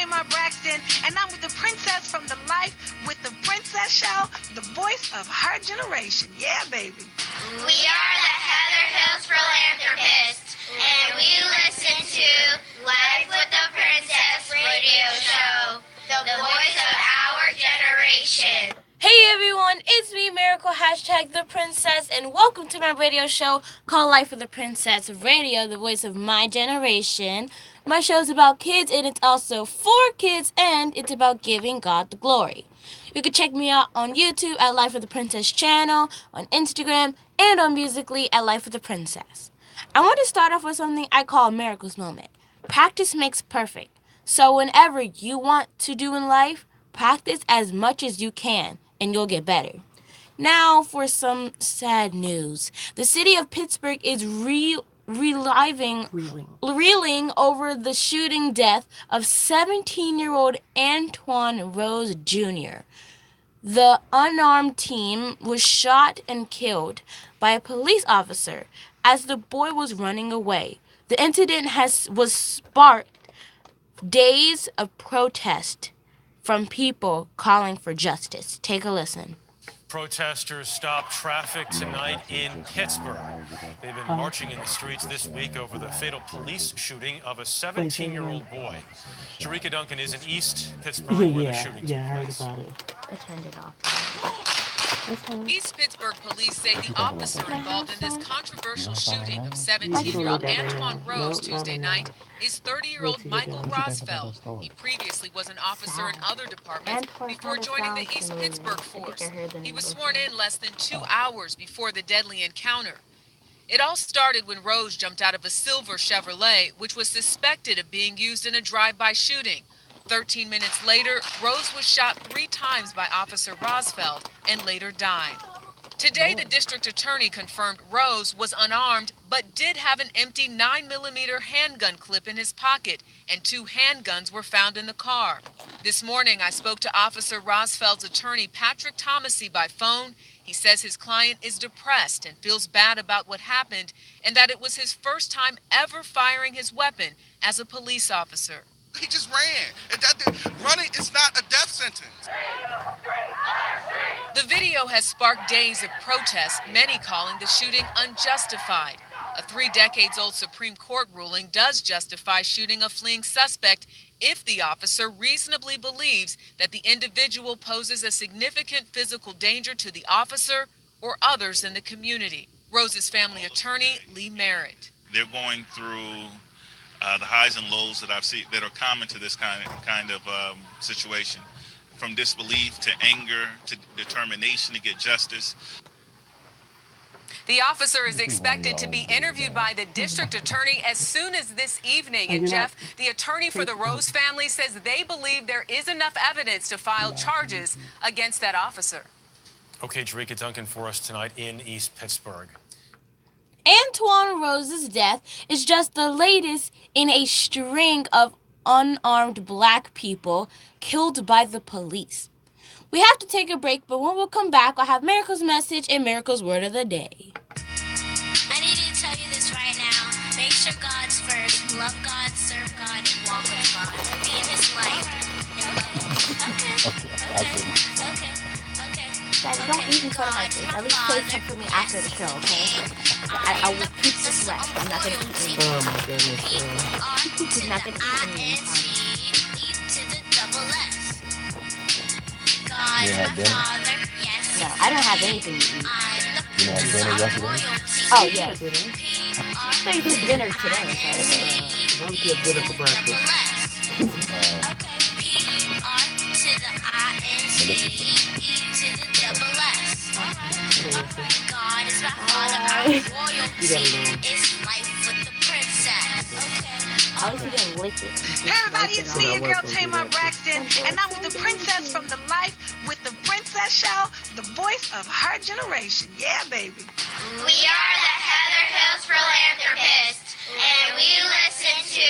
Tamar Braxton, and I'm with the princess from the Life with the Princess show, the voice of her generation. Yeah, baby. We are the Heather Hills Philanthropists, and we listen to Life with the Princess radio show, the voice of our generation. Hey everyone, it's me, Miracle, the Princess, and welcome to my radio show called Life with the Princess Radio, the voice of my generation. My show is about kids, and it's also for kids, and it's about giving God the glory. You can check me out on YouTube at Life with the Princess channel, on Instagram, and on Musical.ly at Life with the Princess. I want to start off with something I call Miracle's Moment. Practice makes perfect. So whenever you want to do in life, practice as much as you can, and you'll get better. Now for some sad news. The city of Pittsburgh is reeling over the shooting death of 17-year-old Antoine Rose Jr. The unarmed teen was shot and killed by a police officer as the boy was running away. The incident was sparked days of protest from people calling for justice. Take a listen. Protesters stopped traffic tonight in Pittsburgh. They've been marching in the streets this week over the fatal police shooting of a 17-year-old boy. Sharika Duncan is in East Pittsburgh where the shooting took place. I heard about it. I turned it off. East Pittsburgh police say the officer involved in this controversial shooting of 17-year-old Antoine Rose Tuesday night is 30-year-old Michael Rosfeld. He previously was an officer in other departments before joining the East Pittsburgh force. He was sworn in less than 2 hours before the deadly encounter. It all started when Rose jumped out of a silver Chevrolet, which was suspected of being used in a drive-by shooting. 13 minutes later, Rose was shot 3 times by Officer Rosfeld and later died. Today, the district attorney confirmed Rose was unarmed but did have an empty 9mm handgun clip in his pocket, and 2 handguns were found in the car. This morning, I spoke to Officer Rosfeld's attorney, Patrick Thomasy, by phone. He says his client is depressed and feels bad about what happened and that it was his first time ever firing his weapon as a police officer. He just ran. Running is not a death sentence. The video has sparked days of protests, many calling the shooting unjustified. A 3-decades-old Supreme Court ruling does justify shooting a fleeing suspect if the officer reasonably believes that the individual poses a significant physical danger to the officer or others in the community. Rose's family attorney, Lee Merritt. They're going through the highs and lows that I've seen that are common to this kind of situation, from disbelief to anger to determination to get justice. The officer is expected to be interviewed by the district attorney as soon as this evening. And Jeff, the attorney for the Rose family, says they believe there is enough evidence to file charges against that officer. Okay, Sharika Duncan for us tonight in East Pittsburgh. Antoine Rose's death is just the latest in a string of unarmed black people killed by the police. We have to take a break, but when we come back, I'll have Miracle's message and Miracle's word of the day. I need to tell you this right now. Make sure God's first. Love God, serve God, and walk with God. Be in His light and love Him. Okay. Guys, don't even cut my face. At least say something to me after the show, okay? I will keep this left. I'm not going to eat anything. Oh my goodness. He's not going to eat anything. No, I don't have anything to eat. You had dinner yesterday? Oh, yeah. So you did dinner today, okay? Why don't you have dinner for breakfast? God is my father, I'm royalty. It's life with the princess. I was getting wicked. Hey everybody, it's me, your girl Tamar Braxton, and I'm with the princess from the Life with the Princess show, the voice of her generation. Yeah, baby. We are the Heather Hills Philanthropists, and we listen to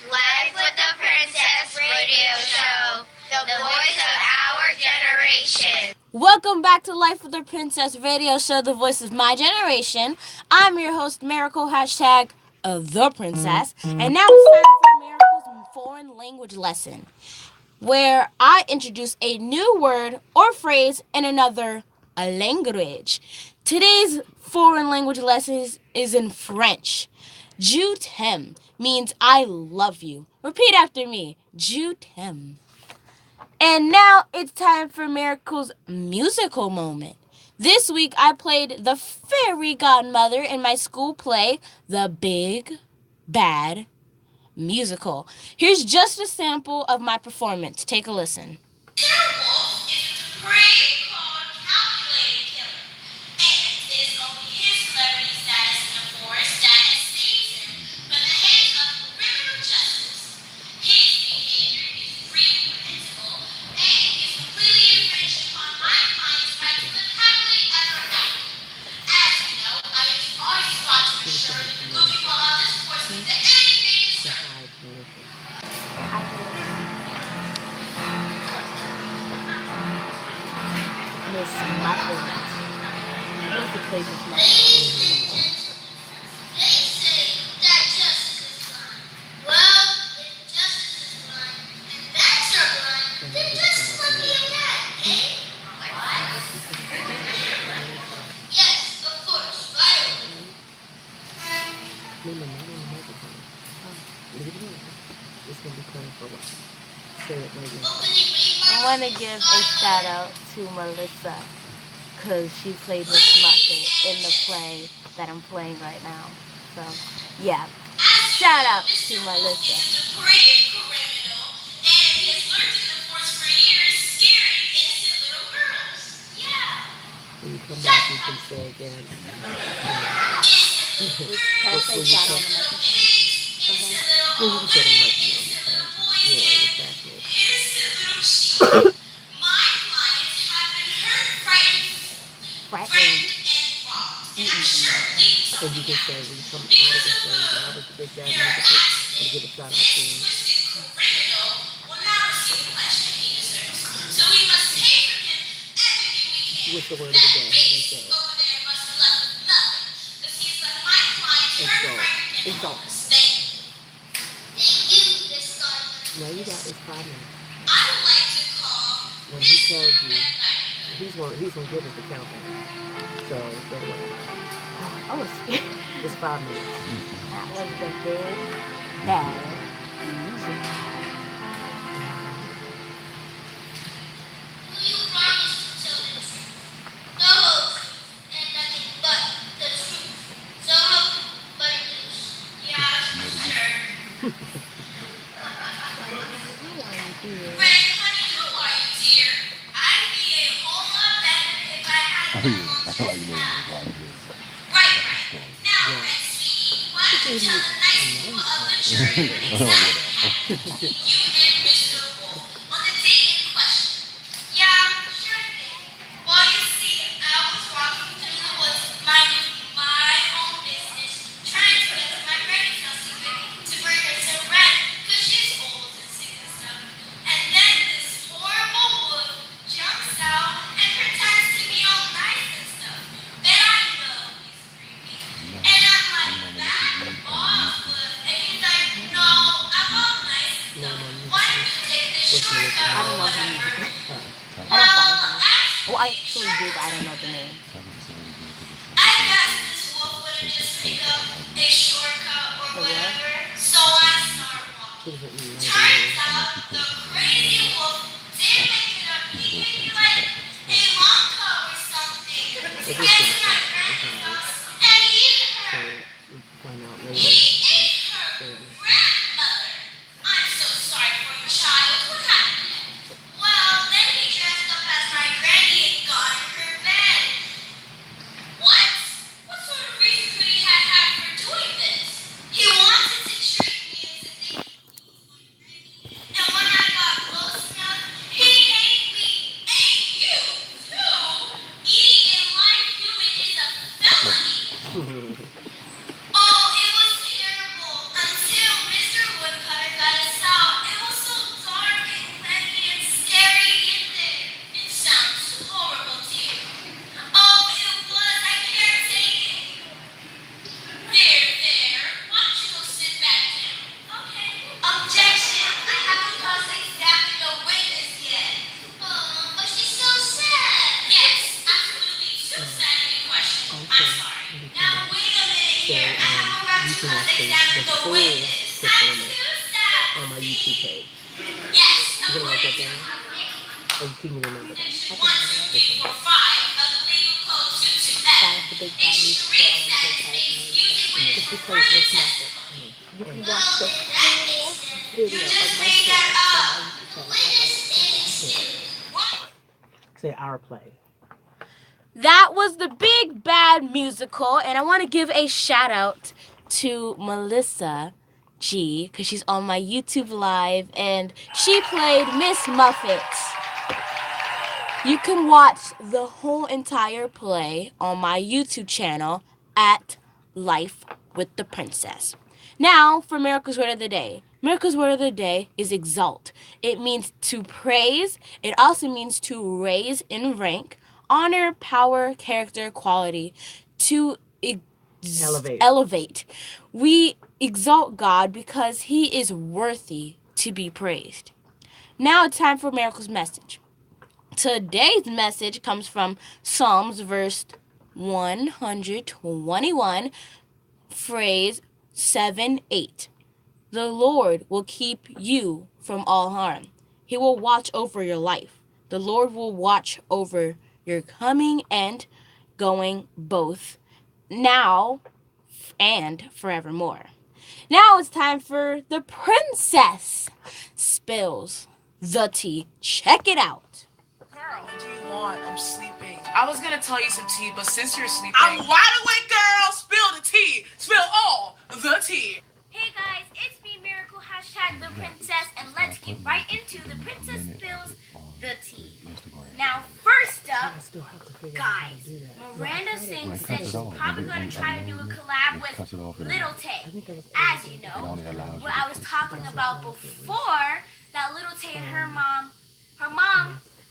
Life with the Princess radio show, the voice of our generation. Welcome back to Life with the Princess radio show, the voice of my generation. I'm your host, Miracle, #the Princess, and now it's time for Miracle's foreign language lesson. where I introduce a new word or phrase in another language. Today's foreign language lesson is in French. Je t'aime means I love you. Repeat after me. Je t'aime. And now it's time for Miracle's musical moment. This week I played the fairy godmother in my school play, The Big Bad Musical. Here's just a sample of my performance. Take a listen. Wolf is a pre-called calculated killer, and it is only his celebrity status in the forest that has saved him from the hands of criminal justice. His behavior is reprehensible and is completely infringed upon my client's right to live happily ever after. As you know, I have always sought to ensure that the movie will allow this force to anything is Miss Muffins. What's the place of Muffins? They say that justice is blind. Well, if justice is blind and bats are blind, then justice must be a bat, eh? What? Yes, of course, right away. I want to give a shout out to Melissa because she played Miss Muffin in the play that I'm playing right now. So, yeah. Shout out to Melissa. He's a brave criminal, and he has lurked in the forest for years, scaring innocent little girls. Yeah. When you come back, you can say again. Can I say shout out to Melissa? Well, you can say the mic. Yeah, exactly. My clients have been hurt, frightened, and robbed. And I surely So you can say, when you come out of the show, now that the Big Bad Musical, and give a shout out to him. criminal will not receive the punishment he deserves. So we must take from him everything we can. What's the word of the day? How do you say it? Over there must have left with nothing, because he's left my clients hurt, frightened, and Exalt. homeless. Thank you, Miss Godmother. Now you got this 5 minutes. I would like to call When he tells you, he's gonna give us the countdown. So go away. I was scared. It's 5 minutes. That was the Big Bad Musical. Will you promise to tell the truth? The whole truth, and nothing but the truth. So help you, but loose. Yeah, sure. Friend, honey, who are you, dear? I'd be a whole lot better if I had Right. Now, Red Sweetie, why don't you tell the nice people of the jury what exactly happened between you and Mr. Wolf on the date in question? Yeah, sure thing. Well, you see, I was walking through the woods, minding my own business, trying to get to my granny's house to bring her some bread, because she's old and sick and stuff. And then this horrible wolf jumps out and pretends to be all nice and stuff. Then I know he's creepy. And I'm like, that off wolf. And he's like, no, I'm all nice and stuff. Why don't you take this shortcut or whatever? Oh, I actually did. I don't know the name. I guess this wolf would have just picked up a shortcut or whatever. So I start walking. Turns out the crazy wolf did make it up. He gave me like a long coat or something. Get to my grandma's house and eat her. Find out He later. ate her grandmother. I'm so sorry for your child. What happened? Well, then he dressed up as my granny and got in her bed. What? What sort of reason could he have for doing this? He wanted to trick me into thinking he was my granny. And when I got close enough, he ate me. Ate you, too. Eating in life, human can watch the full performance on my YouTube page. You gonna write that down? Or can you remember that? Okay. The big bad musical just because it's nothing. You can watch the full video of my show on my YouTube channel. Say our play. That was the Big Bad Musical, and I want to give a shout out to Melissa G, because she's on my YouTube Live, and she played Miss Muffet. You can watch the whole entire play on my YouTube channel at Life with the Princess. Now, for Miracle's Word of the Day. Miracle's Word of the Day is exalt. It means to praise. It also means to raise in rank, honor, power, character, quality, to elevate. We exalt God because He is worthy to be praised. Now it's time for Miracle's message. Today's message comes from Psalms verse 121, phrase 7-8. The Lord will keep you from all harm. He will watch over your life. The Lord will watch over your coming and going, both now and forevermore. Now it's time for the princess spills the tea. Check it out. Girl, what do you want? I'm sleeping. I was gonna tell you some tea, but since you're sleeping, I'm wide awake, girl. Spill the tea. Spill all the tea. Hey guys, it's me, Miracle, #the princess, and let's get right into the princess spills the tea. Now, first up, guys, Miranda Sings said she's probably going to try to do a collab with Little Tay. As you know, what I was talking about before, that Little Tay and her mom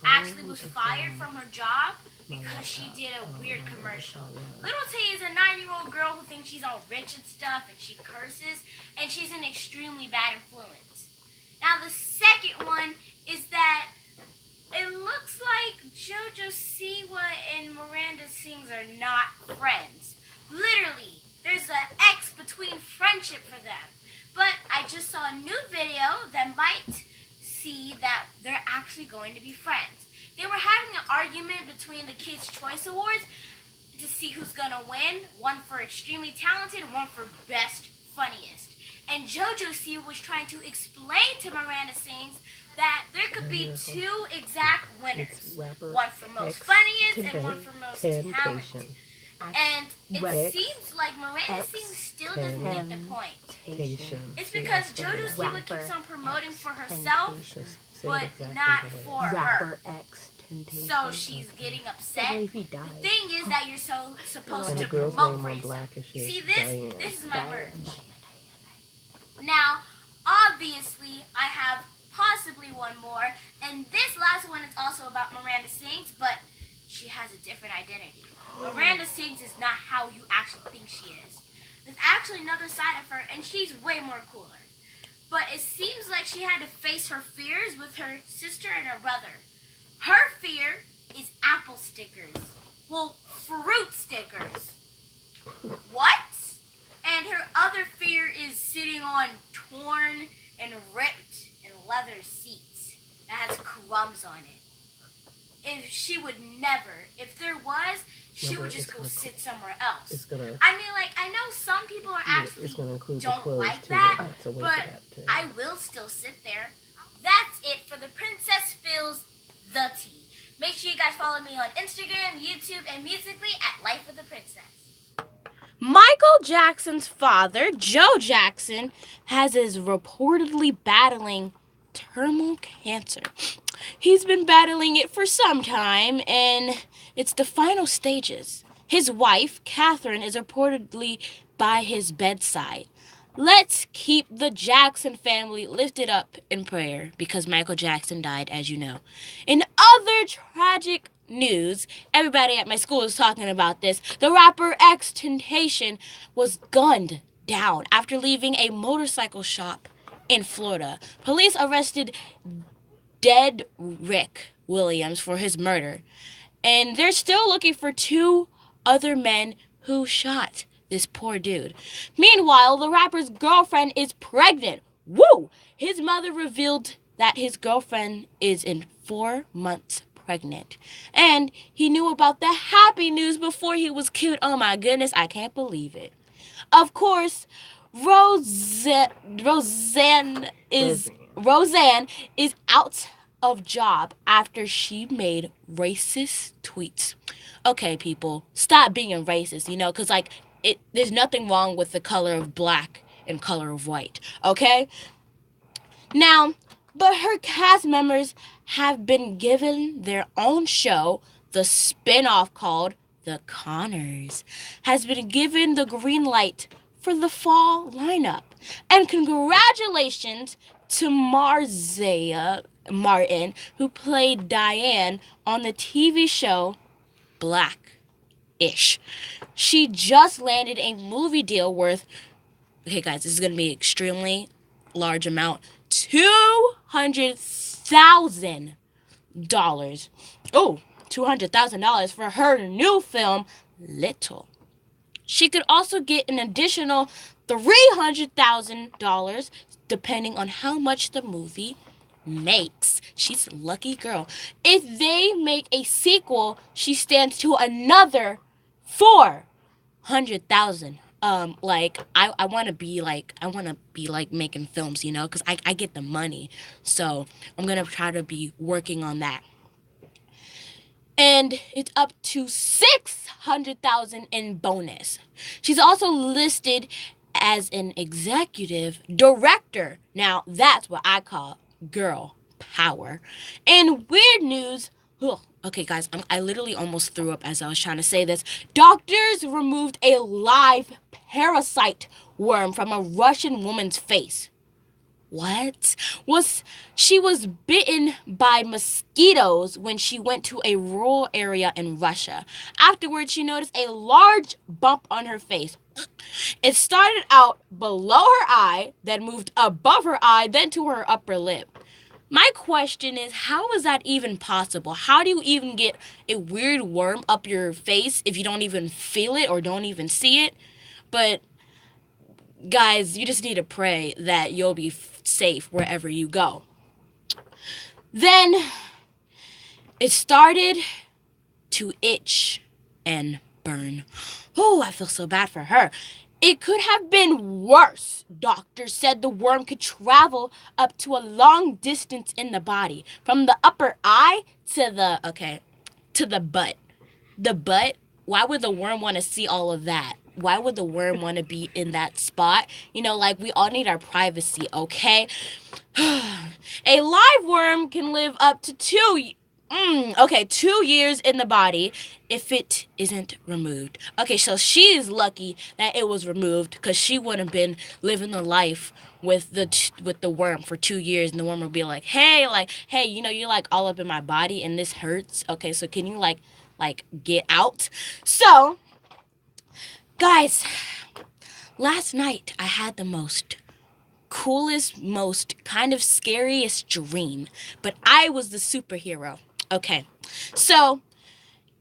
actually was fired from her job because she did a weird commercial. Little Tay is a 9-year-old girl who thinks she's all rich and stuff, and she curses, and she's an extremely bad influence. Now, the second one is that it looks like JoJo Siwa and Miranda Sings are not friends. Literally, there's an X between friendship for them. But I just saw a new video that might see that they're actually going to be friends. They were having an argument between the Kids' Choice Awards to see who's going to win. One for extremely talented, one for best funniest. And JoJo Siwa was trying to explain to Miranda Sings that there could be two exact winners. One for most funniest and one for most talented. And it seems like Miranda Sings still doesn't get the point. It's because JoJo Siwa keeps on promoting for herself, but not for her. So she's getting upset. The thing is that you're supposed to promote for yourself. See this? This is my merch. Now, obviously, I have possibly one more, and this last one is also about Miranda Sings, but she has a different identity. Miranda Sings is not how you actually think she is. There's actually another side of her, and she's way more cooler. But it seems like she had to face her fears with her sister and her brother. Her fear is apple stickers. Well, fruit stickers. What? And her other fear is sitting on torn and ripped and leather seats that has crumbs on it. If there was, she would just go sit somewhere else. I mean, like, I know some people are actually don't like that, but I will still sit there. That's it for the Princess Spills the Tea. Make sure you guys follow me on Instagram, YouTube, and Musical.ly at Life of the Princess. Michael Jackson's father, Joe Jackson, is reportedly battling terminal cancer. He's been battling it for some time, and it's the final stages. His wife, Catherine, is reportedly by his bedside. Let's keep the Jackson family lifted up in prayer because Michael Jackson died, as you know. In other tragic news, everybody at my school is talking about this. The rapper XXXTentacion was gunned down after leaving a motorcycle shop in Florida. Police arrested Dead Rick Williams for his murder, and they're still looking for 2 other men who shot This poor dude. Meanwhile, the rapper's girlfriend is pregnant. Woo! His mother revealed that his girlfriend is in 4 months pregnant. And he knew about the happy news before he was killed. Oh my goodness, I can't believe it. Of course, Roseanne is out of job after she made racist tweets. Okay, people, stop being racist, because there's nothing wrong with the color of black and color of white, okay? Now, but her cast members have been given their own show. The spin-off called The Conners has been given the green light for the fall lineup. And congratulations to Marzia Martin, who played Diane on the TV show Black-ish. She just landed a movie deal worth, okay guys, this is going to be extremely large amount, $200,000. Oh, $200,000 for her new film, Little. She could also get an additional $300,000 depending on how much the movie makes. She's a lucky girl. If they make a sequel, she stands to another $400,000. I want to be making films, because I get the money. So I'm going to try to be working on that. And it's up to $600,000 in bonus. She's also listed as an executive director. Now, that's what I call girl power. And weird news. Okay, guys, I literally almost threw up as I was trying to say this. Doctors removed a live parasite worm from a Russian woman's face. What? She was bitten by mosquitoes when she went to a rural area in Russia. Afterwards, she noticed a large bump on her face. It started out below her eye, then moved above her eye, then to her upper lip. My question is, how is that even possible? How do you even get a weird worm up your face if you don't even feel it or don't even see it? But guys, you just need to pray that you'll be safe wherever you go. Then it started to itch and burn. Oh, I feel so bad for her. It could have been worse. Doctors said the worm could travel up to a long distance in the body, from the upper eye to the butt. The butt, why would the worm want to see all of that? Why would the worm want to be in that spot? We all need our privacy, okay? A live worm can live up to 2 years in the body if it isn't removed. Okay, so she is lucky that it was removed because she wouldn't have been living the life with the worm for 2 years, and the worm would be like, hey, you're all up in my body and this hurts. Okay, so can you get out? So, guys, last night I had the most coolest, most kind of scariest dream, but I was the superhero. Okay, so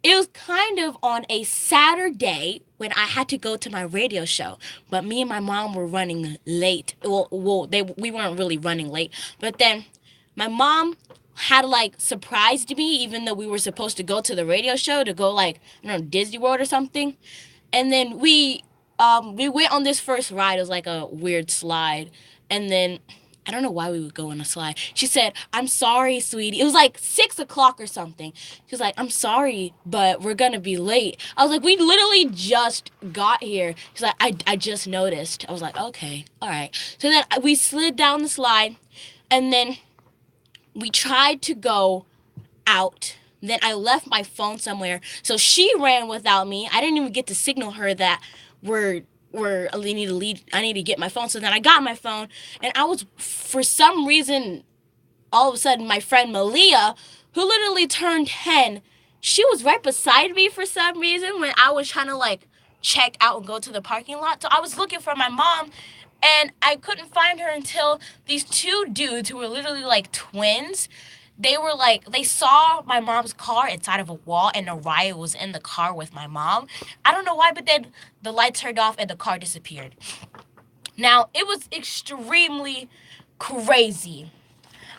it was kind of on a Saturday when I had to go to my radio show, but me and my mom were running late. We weren't really running late, but then my mom had surprised me, even though we were supposed to go to the radio show to go Disney World or something. And then we went on this first ride. It was a weird slide, and then I don't know why we would go on a slide. She said, "I'm sorry, sweetie." It was 6 o'clock or something. She was like, "I'm sorry, but we're going to be late." I was like, "We literally just got here." She's like, I just noticed. I was like, "Okay, all right." So then we slid down the slide, and then we tried to go out. Then I left my phone somewhere. So she ran without me. I didn't even get to signal her that I need to leave. I need to get my phone. So then I got my phone, and I was, for some reason, all of a sudden, my friend Malia, who literally turned 10, she was right beside me for some reason when I was trying to check out and go to the parking lot. So I was looking for my mom, and I couldn't find her until these two dudes who were literally twins, they were like, they saw my mom's car inside of a wall, and Araya was in the car with my mom. I don't know why, but then the lights turned off and the car disappeared. Now, it was extremely crazy.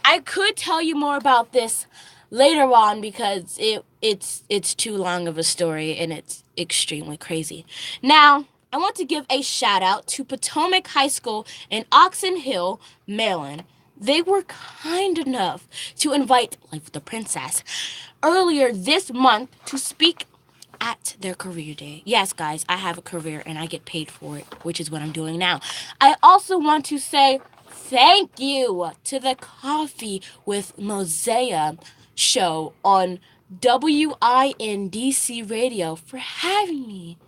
I could tell you more about this later on because it's too long of a story and it's extremely crazy. Now, I want to give a shout out to Potomac High School in Oxon Hill, Maryland. They were kind enough to invite Life with the Princess earlier this month to speak at their career day. Yes, guys, I have a career and I get paid for it, which is what I'm doing now. I also want to say thank you to the Coffee with Mosaic show on WINDC Radio for having me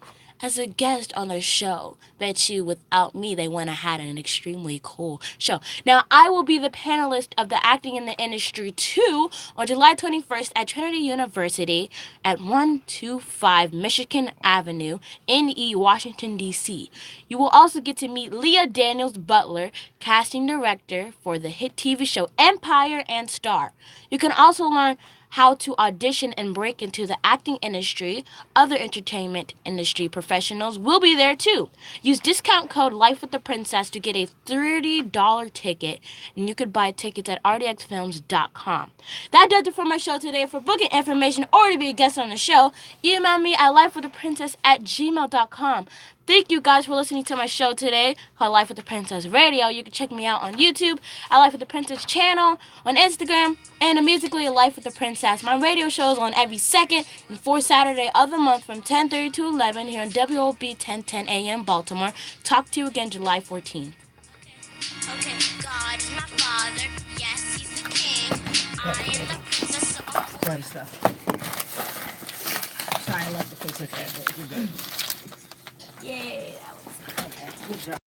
as a guest on their show. Bet you without me, they wouldn't have had an extremely cool show. Now, I will be the panelist of the Acting in the Industry 2 on July 21st at Trinity University at 125 Michigan Avenue, NE, Washington, D.C. You will also get to meet Leah Daniels Butler, casting director for the hit TV show Empire and Star. You can also learn how to audition and break into the acting industry. Other entertainment industry professionals will be there too. Use discount code Life with the Princess to get a $30 ticket, and you could buy tickets at rdxfilms.com. That does it for my show today. For booking information or to be a guest on the show, email me at lifewiththeprincess@gmail.com. Thank you guys for listening to my show today called Life with the Princess Radio. You can check me out on YouTube at Life with the Princess channel, on Instagram, and Musically Life with the Princess. My radio show is on every second and fourth Saturday of the month from 10:30 to 11 here on WOB 1010 AM Baltimore. Talk to you again July 14th. Okay, God is my father. Yes, he's the king. I am the princess of Fun stuff. Sorry, I left the Facebook there, but you're good. Yay, that was Okay, good job.